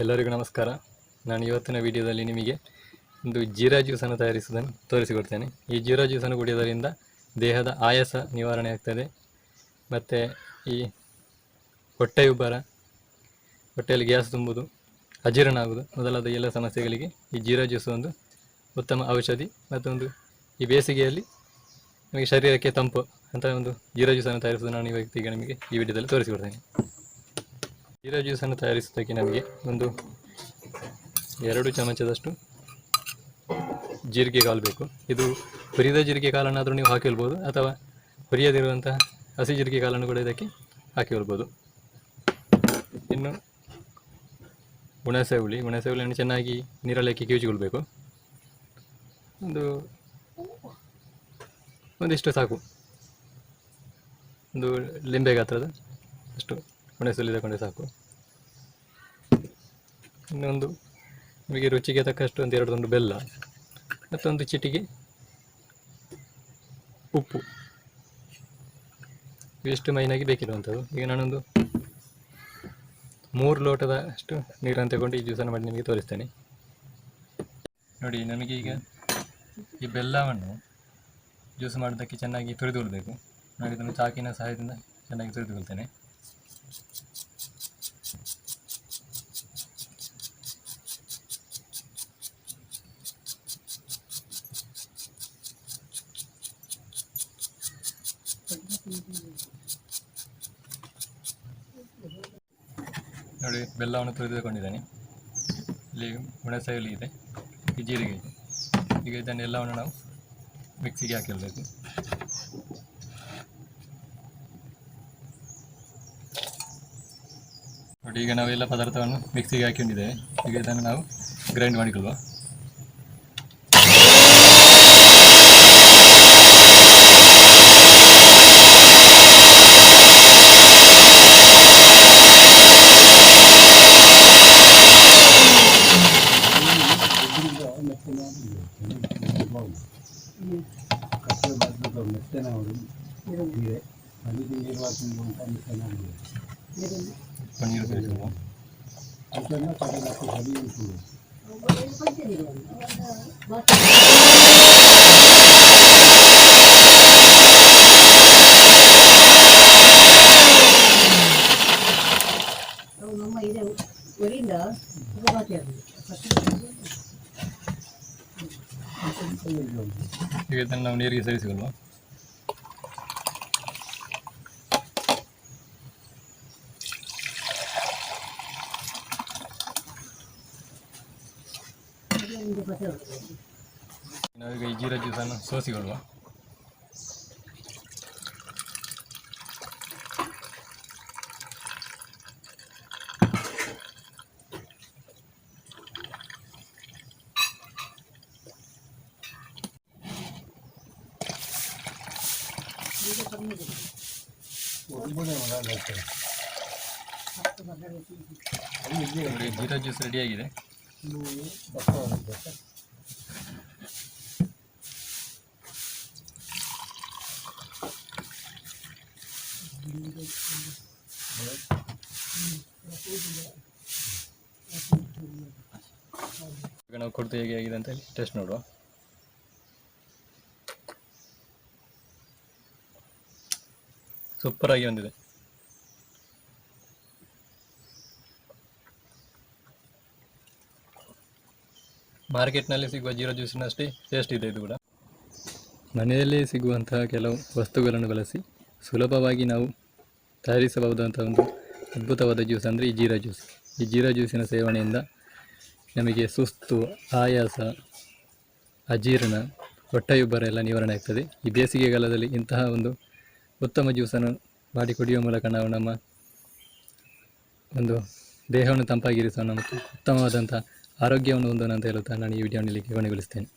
ಎಲ್ಲರಿಗೂ ನಮಸ್ಕಾರ. ನಾನು ಇವತ್ತಿನ ವಿಡಿಯೋದಲ್ಲಿ ನಿಮಗೆ ಒಂದು ಜೀರಾ ಜ್ಯೂಸನ್ನು ತಯಾರಿಸುವುದನ್ನು ತೋರಿಸಿಕೊಡ್ತೇನೆ. ಈ ಜೀರಾ ಜ್ಯೂಸನ್ನು ಕುಡಿಯೋದರಿಂದ ದೇಹದ ಆಯಾಸ ನಿವಾರಣೆ ಆಗ್ತದೆ, ಮತ್ತು ಈ ಹೊಟ್ಟೆಯುಬ್ಬರ, ಹೊಟ್ಟೆಯಲ್ಲಿ ಗ್ಯಾಸ್ ತುಂಬುವುದು, ಅಜೀರ್ಣ ಆಗುವುದು ಮೊದಲಾದ ಎಲ್ಲ ಸಮಸ್ಯೆಗಳಿಗೆ ಈ ಜೀರಾ ಜ್ಯೂಸ್ ಒಂದು ಉತ್ತಮ ಔಷಧಿ. ಮತ್ತೊಂದು ಈ ಬೇಸಿಗೆಯಲ್ಲಿ ನಮಗೆ ಶರೀರಕ್ಕೆ ತಂಪು ಅಂತ ಒಂದು ಜೀರಾ ಜ್ಯೂಸನ್ನು ತಯಾರಿಸುವುದು ನಾನು ಇವತ್ತಿಗೆ ನಿಮಗೆ ಈ ವಿಡಿಯೋದಲ್ಲಿ ತೋರಿಸಿಕೊಡ್ತೇನೆ. ಜೀರಾ ಜ್ಯೂಸನ್ನು ತಯಾರಿಸುವುದಕ್ಕೆ ನಮಗೆ ಒಂದು 2 ಚಮಚದಷ್ಟು ಜೀರಿಗೆ ಕಾಳು ಬೇಕು. ಇದು ಹುರಿದ ಜೀರಿಗೆ ಕಾಳನ್ನಾದರೂ ನೀವು ಹಾಕಿಕೊಳ್ಬೋದು, ಅಥವಾ ಹುರಿಯದಿರುವಂತಹ ಹಸಿ ಜೀರಿಗೆ ಕಾಳನ್ನು ಕೂಡ ಇದಕ್ಕೆ ಹಾಕಿಕೊಳ್ಬೋದು. ಇನ್ನು ಹುಣಸೆ ಹುಳಿಯನ್ನು ಚೆನ್ನಾಗಿ ನೀರಲ್ಲಿ ಹಾಕಿ ಕಿವುಚಿಕೊಳ್ಬೇಕು. ಒಂದಿಷ್ಟು ಸಾಕು, ಒಂದು ಲಿಂಬೆ ಗಾತ್ರದ ಅಷ್ಟು ಹುಣಸೆ ಹುಳಿ ತಗೊಂಡ್ರೆ ಸಾಕು. ಇನ್ನೊಂದು ನಿಮಗೆ ರುಚಿಗೆ ತಕ್ಕಷ್ಟು ಒಂದು 2 ತುಂಡು ಬೆಲ್ಲ, ಮತ್ತೊಂದು ಚಿಟಿಕೆ ಉಪ್ಪು, ಇಷ್ಟು ಮೈನಾಗಿ ಬೇಕಿರುವಂಥದ್ದು. ಈಗ ನಾನೊಂದು 3 ಲೋಟದ ಅಷ್ಟು ನೀರನ್ನು ತಗೊಂಡು ಈ ಜ್ಯೂಸನ್ನು ಮಾಡಿ ನಿಮಗೆ ತೋರಿಸ್ತೇನೆ. ನೋಡಿ, ನಮಗೆ ಈಗ ಈ ಬೆಲ್ಲವನ್ನು ಜ್ಯೂಸ್ ಮಾಡೋದಕ್ಕೆ ಚೆನ್ನಾಗಿ ತುರಿದುಕೊಳ್ಬೇಕು. ನಾನು ಇದನ್ನು ಚಾಕಿನ ಸಹಾಯದಿಂದ ಚೆನ್ನಾಗಿ ತುರಿದುಕೊಳ್ತೇನೆ. ನೋಡಿ, ಬೆಲ್ಲವನ್ನು ತುರಿದುಕೊಂಡಿದ್ದೇನೆ. ಇಲ್ಲಿ ಹುಣಸೆ ಹುಳಿ ಇದೆ, ಈ ಜೀರಿಗೆ ಇದೆ. ಈಗ ಇದನ್ನೆಲ್ಲವನ್ನು ನಾವು ಮಿಕ್ಸಿಗೆ ಹಾಕಿರಬೇಕು. ನೋಡಿ, ಈಗ ನಾವೆಲ್ಲ ಪದಾರ್ಥವನ್ನು ಮಿಕ್ಸಿಗೆ ಹಾಕೊಂಡಿದ್ದೇವೆ. ಈಗ ಇದನ್ನು ನಾವು ಗ್ರೈಂಡ್ ಮಾಡಿಕೊಳ್ಳುವ. ಪನ್ನೀರು ಸೇರಿಸುವ. ಈಗ ಇದನ್ನು ನಾವು ನೀರಿಗೆ ಸೇರಿಸಿಕೊಳ್ಳುವ. ನಾವೀಗ ಈ ಜೀರಾ ಜ್ಯೂಸನ್ನು ಸೋಸಿಕೊಳ್ಳುವ. ಜೀರಾ ಜ್ಯೂಸ್ ರೆಡಿಯಾಗಿದೆ. ಈಗ ನಾವು ಕುಡಿದು ಹೇಗೆ ಆಗಿದೆ ಅಂತ ಹೇಳಿ ಟೆಸ್ಟ್ ನೋಡುವ. ಸೂಪರ್ ಆಗಿ ಬಂದಿದೆ. ಮಾರ್ಕೆಟ್ನಲ್ಲಿ ಸಿಗುವ ಜೀರಾ ಜ್ಯೂಸಿನಷ್ಟೇ ಟೇಸ್ಟ್ ಇದೆ ಇದು ಕೂಡ. ಮನೆಯಲ್ಲೇ ಸಿಗುವಂತಹ ಕೆಲವು ವಸ್ತುಗಳನ್ನು ಬಳಸಿ ಸುಲಭವಾಗಿ ನಾವು ತಯಾರಿಸಬಹುದಂಥ ಒಂದು ಅದ್ಭುತವಾದ ಜ್ಯೂಸ್ ಅಂದರೆ ಈ ಜೀರಾ ಜ್ಯೂಸ್. ಈ ಜೀರಾ ಜ್ಯೂಸಿನ ಸೇವನೆಯಿಂದ ನಮಗೆ ಸುಸ್ತು, ಆಯಾಸ, ಅಜೀರ್ಣ, ಹೊಟ್ಟೆಯುಬ್ಬರ ಎಲ್ಲ ನಿವಾರಣೆ ಆಗ್ತದೆ. ಈ ಬೇಸಿಗೆಗಾಲದಲ್ಲಿ ಇಂತಹ ಒಂದು ಉತ್ತಮ ಜ್ಯೂಸನ್ನು ಮಾಡಿ ಕುಡಿಯುವ ಮೂಲಕ ನಾವು ನಮ್ಮ ಒಂದು ದೇಹವನ್ನು ತಂಪಾಗಿರಿಸೋಣ ಮತ್ತು ಉತ್ತಮವಾದಂಥ ಆರೋಗ್ಯವನ್ನು ಹೊಂದೋಣ ಅಂತ ಹೇಳುತ್ತಾ ನಾನು ಈ ವಿಡಿಯೋನಲ್ಲಿ ಕೊನೆಗೊಳಿಸ್ತೇನೆ.